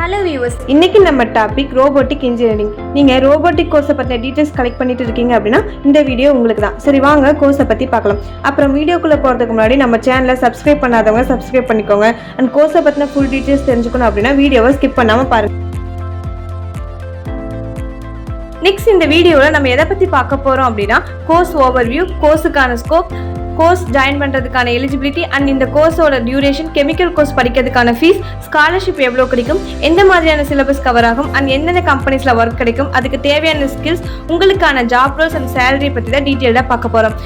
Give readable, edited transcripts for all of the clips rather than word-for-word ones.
Hello viewers, இன்னைக்கு நம்ம topic robotic engineering. நீங்கள் ரோபோட்டிக் கோர்ஸை பற்றின டீட்டெயில்ஸ் கலெக்ட் பண்ணிட்டு இருக்கீங்க அப்படின்னா இந்த வீடியோ உங்களுக்கு தான். சரி, வாங்க கோர்ஸை பற்றி பார்க்கலாம். அப்புறம் வீடியோக்குள்ளே போகிறதுக்கு முன்னாடி நம்ம சேனலை சப்ஸ்கிரைப் பண்ணாதவங்க சப்ஸ்கிரைப் பண்ணிக்கோங்க. அண்ட் கோர்ஸை பற்றின ஃபுல் டீட்டெயில்ஸ் தெரிஞ்சுக்கணும் அப்படின்னா வீடியோவை ஸ்கிப் பண்ணாமல் பாருங்கள். நெக்ஸ்ட் இந்த வீடியோவில் நம்ம எதை பற்றி பார்க்க போகிறோம் அப்படின்னா கோர்ஸ் ஓவர்வியூ, கோர்ஸுக்கான ஸ்கோப், கோர்ஸ் ஜாயின் பண்ணுறதுக்கான எலிஜிபிலிட்டி அண்ட் இந்த கோர்ஸோட டியூரேஷன், கெமிக்கல் கோர்ஸ் படிக்கிறதுக்கான ஃபீஸ், ஸ்காலர்ஷிப் எவ்வளோ கிடைக்கும், எந்த மாதிரியான சிலபஸ் கவர் ஆகும் அண்ட் எந்தெந்த கம்பெனிஸில் ஒர்க் கிடைக்கும், அதுக்கு தேவையான ஸ்கில்ஸ், உங்களுக்கான ஜாப் ரோல்ஸ் அண்ட் சேலரி பற்றி தான் டீட்டெயில்டாக பார்க்க போகிறோம்.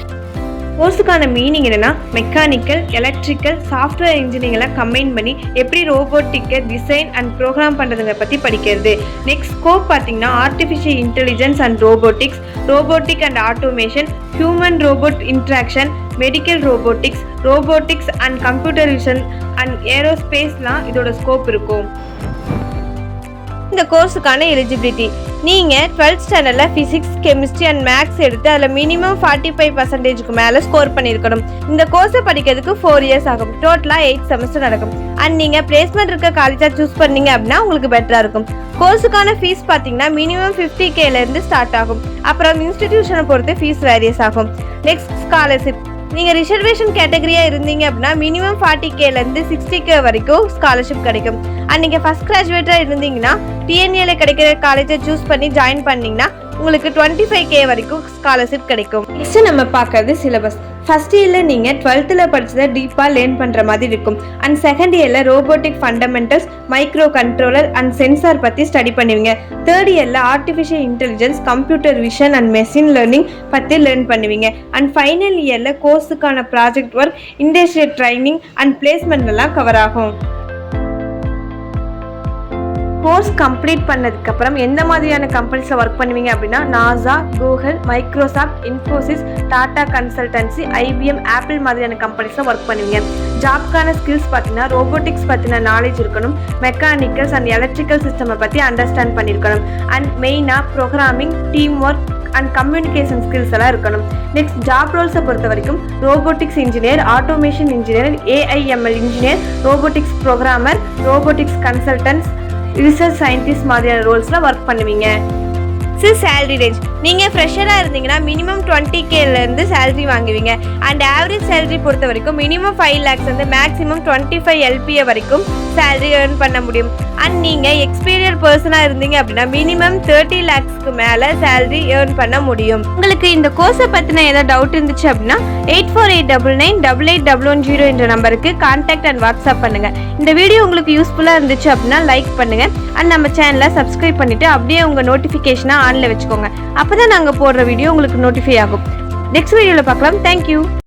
கோர்ஸுக்கான மீனிங் என்னென்னா மெக்கானிக்கல், எலக்ட்ரிக்கல், சாஃப்ட்வேர் இன்ஜினியரிங்லாம் கம்பைன் பண்ணி எப்படி ரோபோட்டிக்கை டிசைன் அண்ட் ப்ரோக்ராம் பண்ணுறதுங்க பற்றி படிக்கிறது. நெக்ஸ்ட் ஸ்கோப் பார்த்தீங்கன்னா artificial intelligence and robotics, robotic and automation, human robot interaction, medical robotics, robotics and computer vision and ஏரோஸ்பேஸ்லாம் இதோட ஸ்கோப் இருக்கும். இந்த கோர்ஸுக்கான எலிஜிபிலிட்டி, நீங்கள் 12th ஸ்டாண்டர்டில் ஃபிசிக்ஸ், கெமிஸ்ட்ரி அண்ட் மேக்ஸ் எடுத்து அதில் மினிமம் 45% மேலே ஸ்கோர் பண்ணியிருக்கணும். இந்த கோர்ஸை படிக்கிறதுக்கு 4 இயர்ஸ் ஆகும். டோட்டலாக 8 செமஸ்டர் நடக்கும். அண்ட் நீங்கள் பிளேஸ்மெண்ட் இருக்க காலேஜாக சூஸ் பண்ணீங்க அப்படின்னா உங்களுக்கு பெட்டராக இருக்கும். கோர்ஸுக்கான ஃபீஸ் பார்த்தீங்கன்னா மினிமம் 50Kலேருந்து ஸ்டார்ட் ஆகும். அப்புறம் இன்ஸ்டிடியூஷனை பொறுத்து ஃபீஸ் வேரியஸ் ஆகும். நெக்ஸ்ட் ஸ்காலர்ஷிப், நீங்கள் ரிசர்வேஷன் கேட்டகரியாக இருந்தீங்க அப்படின்னா மினிமம் 40Kலேருந்து 60K வரைக்கும் ஸ்காலர்ஷிப் கிடைக்கும். அண்ட் நீங்கள் ஃபஸ்ட் கிராஜுவேட்டாக இருந்தீங்கன்னா டிஎன்ஏல கிடைக்கிற காலேஜை சூஸ் பண்ணி ஜாயின் பண்ணிங்கன்னா உங்களுக்கு 25K வரைக்கும் ஸ்காலர்ஷிப் கிடைக்கும். நெக்ஸ்ட் நம்ம பார்க்கறது சிலபஸ். ஃபர்ஸ்ட் இயரில் நீங்கள் 12th படிச்சதை டீப்பாக லேர்ன் பண்ணுற மாதிரி இருக்கும். அண்ட் செகண்ட் இயரில் robotic fundamentals, micro controller and sensor பற்றி ஸ்டடி பண்ணுவீங்க. தேர்ட் இயரில் artificial intelligence, computer vision and machine learning பற்றி லேர்ன் பண்ணுவீங்க. அண்ட் ஃபைனல் இயரில் கோர்ஸுக்கான project work, industrial training and placement எல்லாம் கவர் ஆகும். கோர்ஸ் கம்ப்ளீட் பண்ணதுக்கப்புறம் எந்த மாதிரியான கம்பெனிஸில் ஒர்க் பண்ணுவீங்க அப்படின்னா NASA, Google, Microsoft, Infosys, Tata consultancy, IBM, Apple மாதிரியான கம்பெனிஸில் ஒர்க் பண்ணுவீங்க. ஜாப்க்கான ஸ்கில்ஸ் பார்த்தீங்கன்னா ரோபோட்டிக்ஸ் பற்றின நாலேஜ் இருக்கணும், மெக்கானிக்கல்ஸ் அண்ட் எலக்ட்ரிக்கல் சிஸ்டமை பற்றி அண்டர்ஸ்டாண்ட் பண்ணியிருக்கணும். அண்ட் மெயினாக programming, team work and communication skills எல்லாம் இருக்கணும். நெக்ஸ்ட் ஜாப் ரோல்ஸை பொறுத்த வரைக்கும் robotics engineer, automation engineer, AIML engineer, robotics programmer, robotics consultants, research scientist மாதிரியான ரோல்ஸில் ஒர்க் பண்ணுவீங்க. சேலரி ரேஞ்ச், நீங்கள் ஃப்ரெஷராக இருந்தீங்கன்னா மினிமம் 20Kலேருந்து சேலரி வாங்குவீங்க. அண்ட் ஆவரேஜ் சேலரி பொறுத்த வரைக்கும் மினிமம் 5 lakhs வந்து மேக்ஸிமம் 25 LPA வரைக்கும் சேலரி ஏர்ன் பண்ண முடியும். அண்ட் நீங்கள் எக்ஸ்பீரியன்ஸ் பர்சனாக இருந்தீங்க அப்படின்னா மினிமம் 30 lakhsக்கு மேலே சேலரி ஏர்ன் பண்ண முடியும். உங்களுக்கு இந்த கோர்ஸை பற்றின ஏதாவது டவுட் இருந்துச்சு அப்படின்னா 8489988110 என்ற நம்பருக்கு கான்டாக்ட் அண்ட் வாட்ஸ்அப் பண்ணுங்கள். இந்த வீடியோ உங்களுக்கு யூஸ்ஃபுல்லாக இருந்துச்சு அப்படின்னா லைக் பண்ணுங்கள். அண்ட் நம்ம சேனலை சப்ஸ்கிரைப் பண்ணிவிட்டு அப்படியே உங்கள் நோட்டிஃபிகேஷனாக ஆனில் வச்சுக்கோங்க. அப்போ தான் நாங்கள் போடுற வீடியோ உங்களுக்கு நோட்டிஃபை ஆகும். நெக்ஸ்ட் வீடியோவில் பார்க்கலாம். தேங்க்யூ.